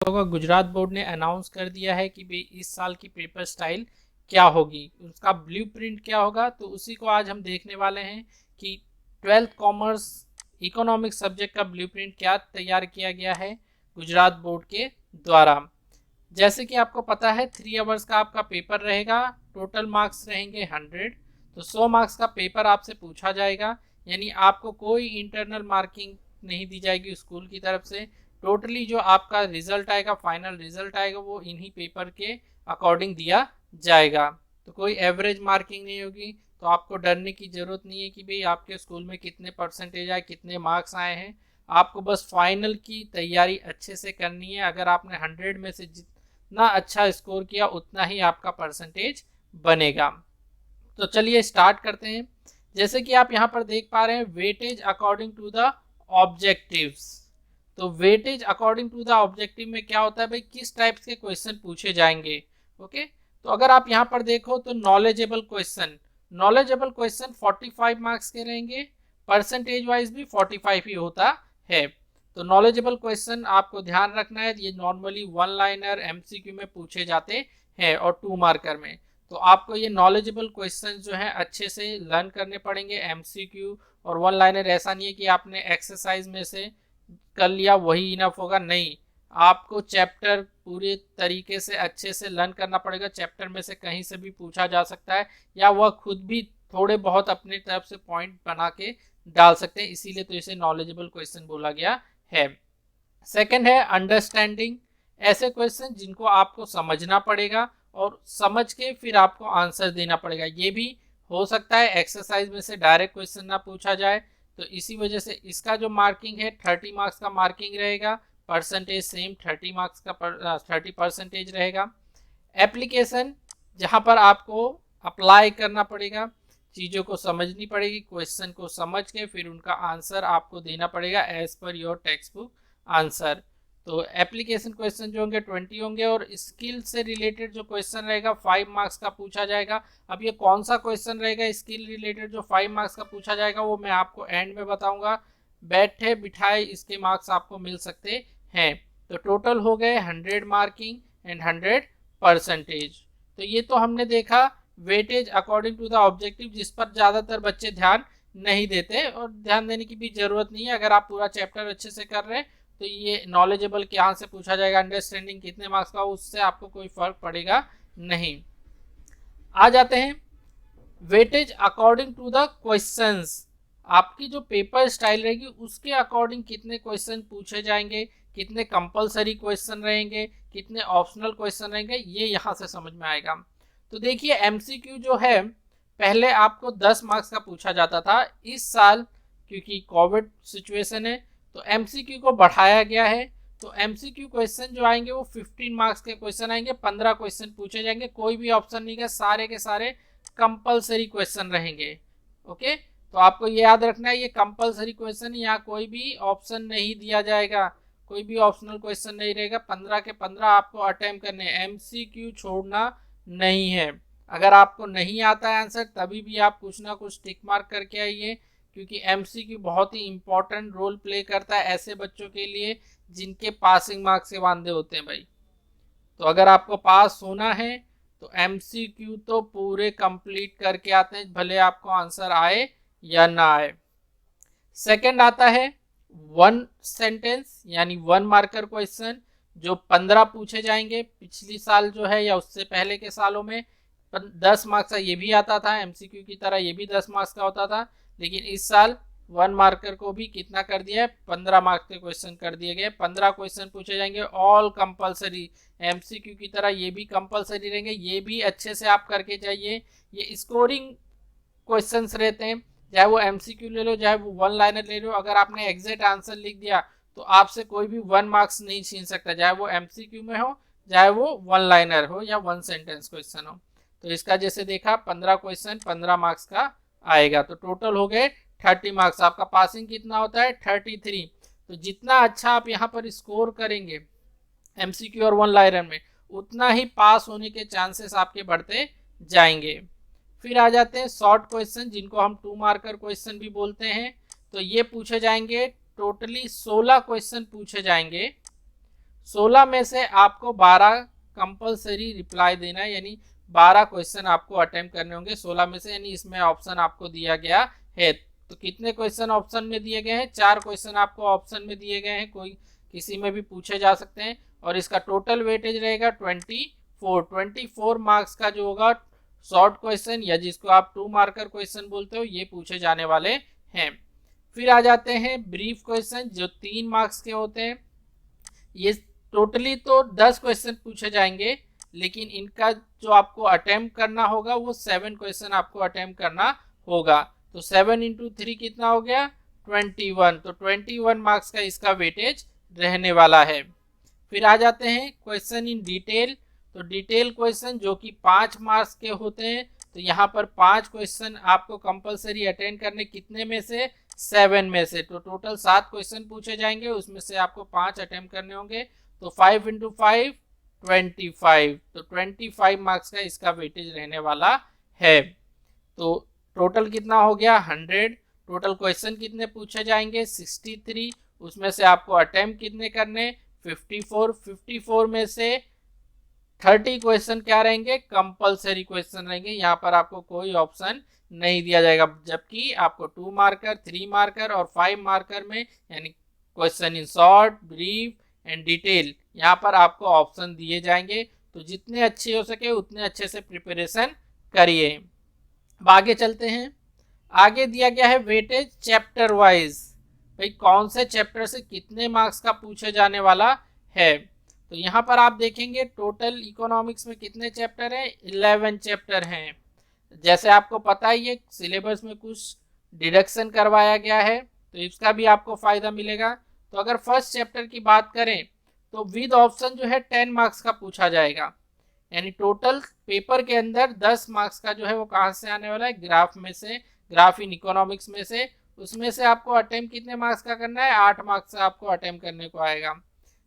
होगा गुजरात बोर्ड ने अनाउंस कर दिया है कि भाई इस साल की पेपर स्टाइल क्या होगी, उसका ब्लूप्रिंट क्या होगा। तो उसी को आज हम देखने वाले हैं कि 12th कॉमर्स इकोनॉमिक्स सब्जेक्ट का ब्लूप्रिंट क्या तैयार किया गया है गुजरात बोर्ड के द्वारा। जैसे कि आपको पता है 3 आवर्स का आपका पेपर रहेगा, टोटल मार्क्स रहेंगे 100। तो 100 मार्क्स का पेपर आपसे पूछा जाएगा, यानी आपको कोई इंटरनल मार्किंग नहीं दी जाएगी स्कूल की तरफ से। टोटली जो आपका रिजल्ट आएगा, फाइनल रिजल्ट आएगा, वो इन्हीं पेपर के अकॉर्डिंग दिया जाएगा। तो कोई एवरेज मार्किंग नहीं होगी। तो आपको डरने की ज़रूरत नहीं है कि भाई आपके स्कूल में कितने परसेंटेज आए, कितने मार्क्स आए हैं। आपको बस फाइनल की तैयारी अच्छे से करनी है। अगर आपने 100 में से जितना अच्छा स्कोर किया उतना ही आपका परसेंटेज बनेगा। तो चलिए स्टार्ट करते हैं। जैसे कि आप यहाँ पर देख पा रहे हैं, weightage according to the objectives. तो weightage according to the objective में क्या होता है भाई, किस टाइप्स के क्वेश्चन पूछे जाएंगे। ओके, तो अगर आप यहाँ पर देखो तो नॉलेजेबल क्वेश्चन, 45 मार्क्स के रहेंगे, परसेंटेज वाइज भी 45 ही होता है। तो नॉलेजेबल क्वेश्चन आपको ध्यान रखना है, ये नॉर्मली 1 लाइनर एमसीक्यू में पूछे जाते हैं और 2 मार्कर में। तो आपको ये नॉलेजेबल क्वेश्चन जो है अच्छे से लर्न करने पड़ेंगे। एमसीक्यू और 1 लाइनर ऐसा नहीं है कि आपने एक्सरसाइज में से कर लिया वही इनफ होगा, नहीं। आपको चैप्टर पूरे तरीके से अच्छे से लर्न करना पड़ेगा। चैप्टर में से कहीं से भी पूछा जा सकता है, या वह खुद भी थोड़े बहुत अपने तरफ से पॉइंट बना के डाल सकते हैं, इसीलिए तो इसे नॉलेजेबल क्वेश्चन बोला गया है। सेकंड है अंडरस्टैंडिंग, ऐसे क्वेश्चन जिनको आपको समझना पड़ेगा और समझ के फिर आपको आंसर देना पड़ेगा। ये भी हो सकता है एक्सरसाइज में से डायरेक्ट क्वेश्चन ना पूछा जाए, तो इसी वजह से इसका जो मार्किंग है 30 मार्क्स का मार्किंग रहेगा। परसेंटेज सेम 30 मार्क्स का 30% रहेगा। एप्लीकेशन, जहाँ पर आपको अप्लाई करना पड़ेगा, चीज़ों को समझनी पड़ेगी, क्वेश्चन को समझ के फिर उनका आंसर आपको देना पड़ेगा as per your text book answer. तो एप्लीकेशन क्वेश्चन जो होंगे 20 होंगे, और स्किल से रिलेटेड जो क्वेश्चन रहेगा 5 मार्क्स का पूछा जाएगा। अब ये कौन सा क्वेश्चन रहेगा स्किल रिलेटेड जो 5 मार्क्स का पूछा जाएगा, वो मैं आपको एंड में बताऊंगा। बैठे बिठाए इसके मार्क्स आपको मिल सकते हैं। तो टोटल हो गए 100 मार्किंग एंड 100%। तो ये तो हमने देखा weightage according to the objective, जिस पर ज़्यादातर बच्चे ध्यान नहीं देते, और ध्यान देने की भी ज़रूरत नहीं है। अगर आप पूरा चैप्टर अच्छे से कर रहे हैं तो ये नॉलेजेबल यहाँ से पूछा जाएगा, अंडरस्टैंडिंग कितने मार्क्स का, उससे आपको कोई फर्क पड़ेगा नहीं। आ जाते हैं weightage according to the questions. आपकी जो पेपर स्टाइल रहेगी उसके अकॉर्डिंग कितने क्वेश्चन पूछे जाएंगे, कितने कंपलसरी क्वेश्चन रहेंगे, कितने ऑप्शनल क्वेश्चन रहेंगे, ये यहाँ से समझ में आएगा। तो देखिए एमसीक्यू जो है पहले आपको 10 मार्क्स का पूछा जाता था। इस साल क्योंकि कोविड सिचुएशन है तो एमसीक्यू को बढ़ाया गया है। तो एमसीक्यू क्वेश्चन जो आएंगे वो 15 मार्क्स के क्वेश्चन आएंगे, 15 क्वेश्चन पूछे जाएंगे, कोई भी ऑप्शन नहीं है, सारे के सारे कंपलसरी क्वेश्चन रहेंगे। ओके, तो आपको ये याद रखना है ये कंपलसरी क्वेश्चन, यहाँ कोई भी ऑप्शन नहीं दिया जाएगा, कोई भी ऑप्शनल क्वेश्चन नहीं रहेगा। 15 के 15 आपको अटेम्प्ट करने, एमसीक्यू छोड़ना नहीं है। अगर आपको नहीं आता है आंसर तभी भी आप कुछ ना कुछ टिक मार्क करके आइए, क्योंकि एमसीक्यू बहुत ही इंपॉर्टेंट रोल प्ले करता है ऐसे बच्चों के लिए जिनके पासिंग मार्क्स से वांदे होते हैं भाई। तो अगर आपको पास होना है तो एमसीक्यू तो पूरे कंप्लीट करके आते हैं, भले आपको आंसर आए या ना आए। सेकंड आता है 1 सेंटेंस यानी 1 मार्कर क्वेश्चन, जो 15 पूछे जाएंगे। पिछली साल जो है या उससे पहले के सालों में 10 मार्क्स का ये भी आता था, एमसीक्यू की तरह ये भी 10 मार्क्स का होता था। लेकिन इस साल 1 मार्कर को भी कितना कर दिया है, 15 मार्क्स के क्वेश्चन कर दिए गए। 15 क्वेश्चन पूछे जाएंगे, ऑल कंपलसरी। एमसीक्यू की तरह ये भी कंपलसरी रहेंगे, ये भी अच्छे से आप करके जाइए। ये स्कोरिंग क्वेश्चंस रहते हैं, चाहे वो एमसीक्यू ले लो चाहे वो 1 लाइनर ले लो। अगर आपने एग्जैक्ट आंसर लिख दिया तो आपसे कोई भी 1 मार्क्स नहीं छीन सकता, चाहे वो एमसीक्यू में हो चाहे वो 1 लाइनर हो या 1 सेंटेंस क्वेश्चन हो। तो इसका जैसे देखा 15 क्वेश्चन 15 मार्क्स का आएगा, तो टोटल हो गए 30 मार्क्स। आपका पासिंग कितना होता है 33। तो जितना अच्छा आप यहाँ पर स्कोर करेंगे एमसीक्यू और 1 लाइनर में, उतना ही पास होने के चांसेस आपके बढ़ते जाएंगे। फिर आ जाते हैं शॉर्ट क्वेश्चन, जिनको हम 2 मार्कर क्वेश्चन भी बोलते हैं। तो ये पूछे जाएंगे, टोटली 16 क्वेश्चन पूछे जाएंगे। 16 में से आपको 12 कंपलसरी रिप्लाई देना है, यानी 12 क्वेश्चन आपको अटेम्प्ट करने होंगे 16 में से, यानी इसमें ऑप्शन आपको दिया गया है। तो कितने क्वेश्चन ऑप्शन में दिए गए हैं? 4 क्वेश्चन आपको ऑप्शन में दिए गए हैं, कोई किसी में भी पूछे जा सकते हैं, और इसका टोटल वेटेज रहेगा 24 मार्क्स का जो होगा शॉर्ट क्वेश्चन, या जिसको आप 2 मार्कर क्वेश्चन बोलते हो, ये पूछे जाने वाले हैं। फिर आ जाते हैं ब्रीफ क्वेश्चन जो 3 मार्क्स के होते हैं। ये टोटली तो 10 क्वेश्चन पूछे जाएंगे, लेकिन इनका जो आपको अटेम्प्ट करना होगा वो 7 क्वेश्चन आपको अटेम्प्ट करना होगा। तो 7 × 3 कितना हो गया? 21। तो 21 मार्क्स का इसका वेटेज रहने वाला है। फिर आ जाते हैं क्वेश्चन इन डिटेल। तो डिटेल क्वेश्चन जो कि 5 मार्क्स के होते हैं, तो यहाँ पर 5 क्वेश्चन आपको कंपलसरी अटेंड करने, कितने में से? 7 में से। तो टोटल 7 क्वेश्चन पूछे जाएंगे, उसमें से आपको 5 अटेम्प्ट करने होंगे। तो 5 × 5 25। तो 25 मार्क्स का इसका वेटेज रहने वाला है। तो टोटल कितना हो गया? 100। टोटल क्वेश्चन कितने पूछे जाएंगे? 63। उसमें से आपको अटेम्प्ट कितने करने? 54। 54 में से 30 क्वेश्चन क्या रहेंगे? कंपलसरी क्वेश्चन रहेंगे। यहाँ पर आपको कोई ऑप्शन नहीं दिया जाएगा, जबकि आपको 2 मार्कर, 3 मार्कर और 5 मार्कर में, यानी question in short, brief and detail, यहाँ पर आपको ऑप्शन दिए जाएंगे। तो जितने अच्छे हो सके उतने अच्छे से प्रिपरेशन करिए। अब आगे चलते हैं। आगे दिया गया है वेटेज चैप्टर वाइज। भाई कौन से चैप्टर से कितने मार्क्स का पूछे जाने वाला है? तो यहाँ पर आप देखेंगे टोटल इकोनॉमिक्स में कितने चैप्टर हैं? 11 चैप्टर हैं। जैसे आपको पता ही है सिलेबस में कुछ डिडक्शन करवाया गया है, तो इसका भी आपको फायदा मिलेगा। तो अगर फर्स्ट चैप्टर की बात करें तो विद ऑप्शन जो है 10 मार्क्स का पूछा जाएगा, यानी टोटल पेपर के अंदर 10 मार्क्स का जो है वो कहाँ से आने वाला है? ग्राफ में से, ग्राफ इन इकोनॉमिक्स में से। उसमें से आपको अटेम्प्ट कितने मार्क्स का करना है? 8 मार्क्स का आपको अटेम्प्ट करने को आएगा।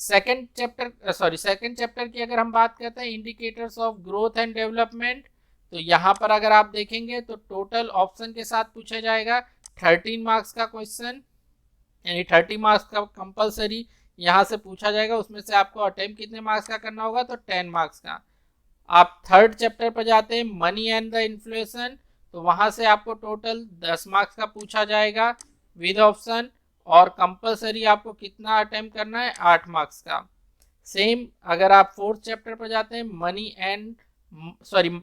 सेकंड चैप्टर की अगर हम बात करते हैं indicators of growth and development, तो यहाँ पर अगर आप देखेंगे तो टोटल ऑप्शन के साथ पूछा जाएगा 13 मार्क्स का क्वेश्चन, यानी 30 मार्क्स का कंपलसरी यहाँ से पूछा जाएगा। उसमें से आपको अटेम्प्ट कितने मार्क्स का करना होगा? तो 10 मार्क्स का। आप थर्ड चैप्टर पर जाते हैं मनी एंड द इन्फ्लेशन, तो वहां से आपको टोटल 10 मार्क्स का पूछा जाएगा विद ऑप्शन, और कंपलसरी आपको कितना अटेम्प्ट करना है? 8 मार्क्स का। सेम अगर आप फोर्थ चैप्टर पर जाते हैं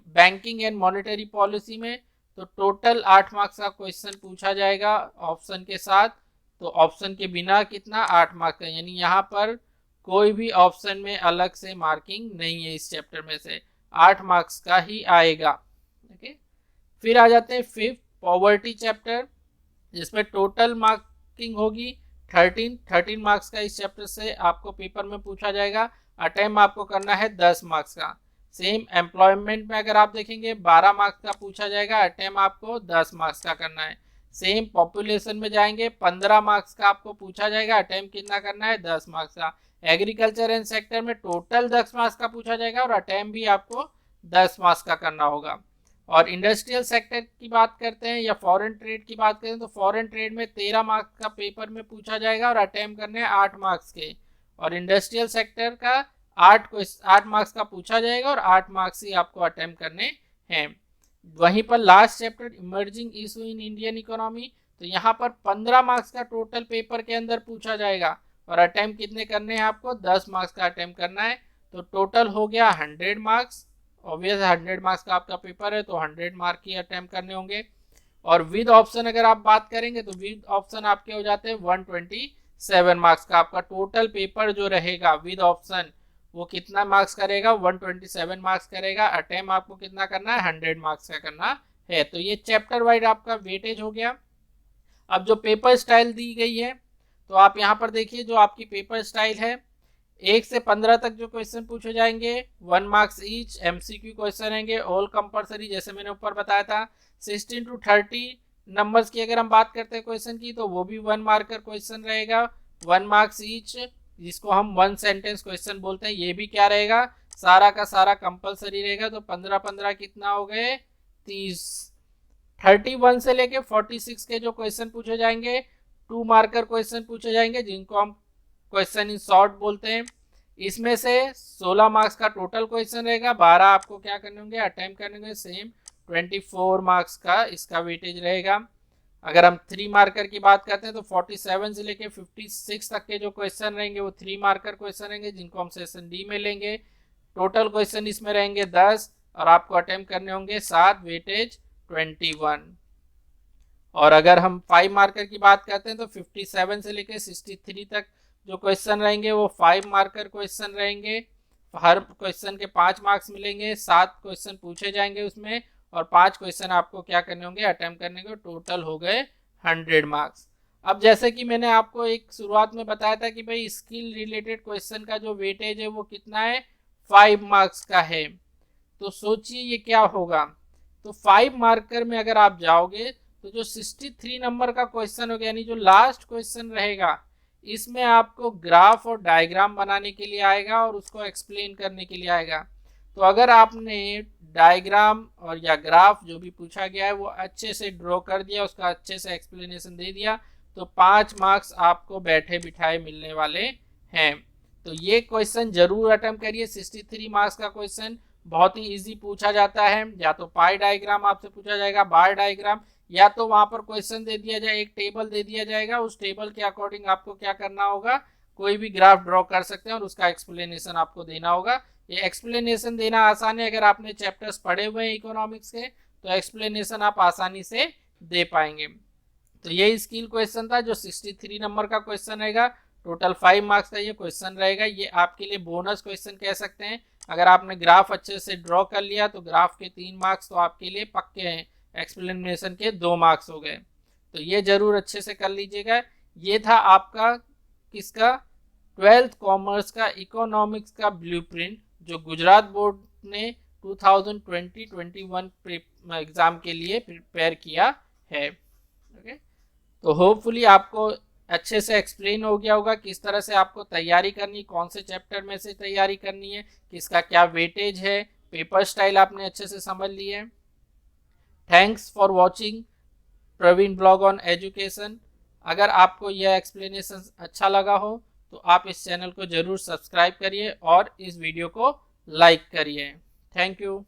बैंकिंग एंड मॉनेटरी पॉलिसी में, तो टोटल 8 मार्क्स का क्वेश्चन पूछा जाएगा ऑप्शन के साथ। तो ऑप्शन के बिना कितना? 8 मार्क्स का, यानी यहाँ पर कोई भी ऑप्शन में अलग से मार्किंग नहीं है, इस चैप्टर में से 8 मार्क्स का ही आएगा। ओके, फिर आ जाते हैं फिफ्थ पॉवर्टी चैप्टर, जिसमें टोटल मार्किंग होगी 13 मार्क्स का। इस चैप्टर से आपको पेपर में पूछा जाएगा। अटेम्प्ट आपको करना है 10 मार्क्स का। सेम एम्प्लॉयमेंट में अगर आप देखेंगे 12 मार्क्स का पूछा जाएगा, अटेम्प्ट आपको 10 मार्क्स का करना है। सेम पॉपुलेशन में जाएंगे 15 मार्क्स का आपको पूछा जाएगा, अटेम्प्ट कितना करना है? 10 मार्क्स का। एग्रीकल्चर एंड सेक्टर में टोटल 10 मार्क्स का पूछा जाएगा और अटेम्प्ट भी आपको 10 मार्क्स का करना होगा। और इंडस्ट्रियल सेक्टर की बात करते हैं या फॉरेन ट्रेड की बात करें, तो फॉरेन ट्रेड में 13 मार्क्स का पेपर में पूछा जाएगा और अटेम्प्ट करने हैं 8 मार्क्स के। और इंडस्ट्रियल सेक्टर का 8 मार्क्स का पूछा जाएगा और 8 मार्क्स ही आपको अटेम्प्ट करने हैं। वहीं पर last chapter emerging issue in Indian economy, तो यहाँ पर 15 मार्क्स का टोटल पेपर के अंदर पूछा जाएगा और अटेम्प्ट कितने करने हैं आपको? 10 मार्क्स का अटेम्प्ट करना है। तो टोटल हो गया 100 मार्क्स। ऑब्वियस 100 मार्क्स का आपका पेपर है तो 100 मार्क ही अटेम्प्ट करने होंगे। और विद ऑप्शन अगर आप बात करेंगे तो विद ऑप्शन आपके हो जाते हैं 127 मार्क्स का। आपका टोटल पेपर जो रहेगा विद ऑप्शन वो कितना मार्क्स करेगा? 127 मार्क्स करेगा। अटेम्प्ट आपको कितना करना है? 100 मार्क्स का करना है। तो ये चैप्टर वाइज आपका वेटेज हो गया। अब जो पेपर स्टाइल दी गई है, तो आप यहाँ पर देखिए जो आपकी पेपर स्टाइल है, 1 से 15 तक जो क्वेश्चन पूछे जाएंगे 1 मार्क्स ईच, एमसीक्यू क्वेश्चन रहेंगे, ऑल कंपलसरी जैसे मैंने ऊपर बताया था। 16 to 30 नंबर्स की अगर हम बात करते हैं क्वेश्चन की, तो वो भी 1 मार्कर क्वेश्चन रहेगा, 1 मार्क्स ईच, जिसको हम 1 सेंटेंस क्वेश्चन बोलते हैं। ये भी क्या रहेगा? सारा का सारा कंपलसरी रहेगा। तो 15 कितना हो गए? 30। 31 से लेके 46 के जो क्वेश्चन पूछे जाएंगे 2 मार्कर क्वेश्चन पूछे जाएंगे, जिनको हम क्वेश्चन इन शॉर्ट बोलते हैं। इसमें से 16 मार्क्स का टोटल क्वेश्चन रहेगा, 12 आपको क्या करने होंगे, अटेम्प्ट करने होंगे। सेम 24 मार्क्स का इसका वेटेज रहेगा। अगर हम 3 मार्कर की बात करते हैं तो 47 से लेके 56 तक के जो क्वेश्चन रहेंगे वो 3 मार्कर क्वेश्चन रहेंगे, जिनको हम सेशन डी में लेंगे। टोटल क्वेश्चन इसमें रहेंगे 10 और आपको अटेम्प्ट करने होंगे 7, वेटेज 21। और अगर हम 5 मार्कर की बात करते हैं तो 57 से लेकर 63 तक जो क्वेश्चन रहेंगे वो 5 मार्कर क्वेश्चन रहेंगे। हर क्वेश्चन के 5 मार्क्स मिलेंगे, 7 क्वेश्चन पूछे जाएंगे उसमें, और 5 क्वेश्चन आपको क्या करने होंगे, अटेम्प्ट करने के। टोटल हो गए 100 मार्क्स। अब जैसे कि मैंने आपको एक शुरुआत में बताया था कि भाई स्किल रिलेटेड क्वेश्चन का जो वेटेज है वो कितना है, 5 मार्क्स का है। तो सोचिए ये क्या होगा। तो 5 मार्कर में अगर आप जाओगे तो जो 63 नंबर का क्वेश्चन होगा, यानी जो लास्ट क्वेश्चन रहेगा, इसमें आपको ग्राफ और डायग्राम बनाने के लिए आएगा और उसको एक्सप्लेन करने के लिए आएगा। तो अगर आपने डायग्राम और या ग्राफ जो भी पूछा गया है वो अच्छे से ड्रॉ कर दिया, उसका अच्छे से एक्सप्लेनेशन दे दिया, तो 5 मार्क्स आपको बैठे बिठाए मिलने वाले हैं। तो ये क्वेश्चन जरूर अटेम्प्ट करिए। 63 मार्क्स का क्वेश्चन बहुत ही इजी पूछा जाता है। या तो पाई डायग्राम आपसे पूछा जाएगा, बार डायग्राम, या तो वहां पर क्वेश्चन दे दिया जाए, एक टेबल दे दिया जाएगा, उस टेबल के अकॉर्डिंग आपको क्या करना होगा, कोई भी ग्राफ ड्रॉ कर सकते हैं और उसका एक्सप्लेनेशन आपको देना होगा। ये एक्सप्लेनेशन देना आसान है, अगर आपने चैप्टर्स पढ़े हुए हैं इकोनॉमिक्स के तो एक्सप्लेनेशन आप आसानी से दे पाएंगे। तो ये स्किल क्वेश्चन था जो 63 नंबर का क्वेश्चन रहेगा। टोटल 5 मार्क्स का ये क्वेश्चन रहेगा। ये आपके लिए बोनस क्वेश्चन कह सकते हैं। अगर आपने ग्राफ अच्छे से ड्रॉ कर लिया तो ग्राफ के 3 मार्क्स तो आपके लिए पक्के हैं, एक्सप्लेनेशन के 2 मार्क्स हो गए। तो ये जरूर अच्छे से कर लीजिएगा। ये था आपका किसका, 12th कॉमर्स का इकोनॉमिक्स का ब्लूप्रिंट जो गुजरात बोर्ड ने 2020-21 एग्जाम के लिए प्रिपेयर किया है। ओके, तो होपफुली आपको अच्छे से एक्सप्लेन हो गया होगा किस तरह से आपको तैयारी करनी, कौन से चैप्टर में से तैयारी करनी है, किसका क्या वेटेज है, पेपर स्टाइल आपने अच्छे से समझ लिया है। Thanks for watching Praveen blog on education. अगर आपको यह एक्सप्लेनेशन अच्छा लगा हो तो आप इस चैनल को जरूर सब्सक्राइब करिए और इस वीडियो को लाइक करिए। Thank you.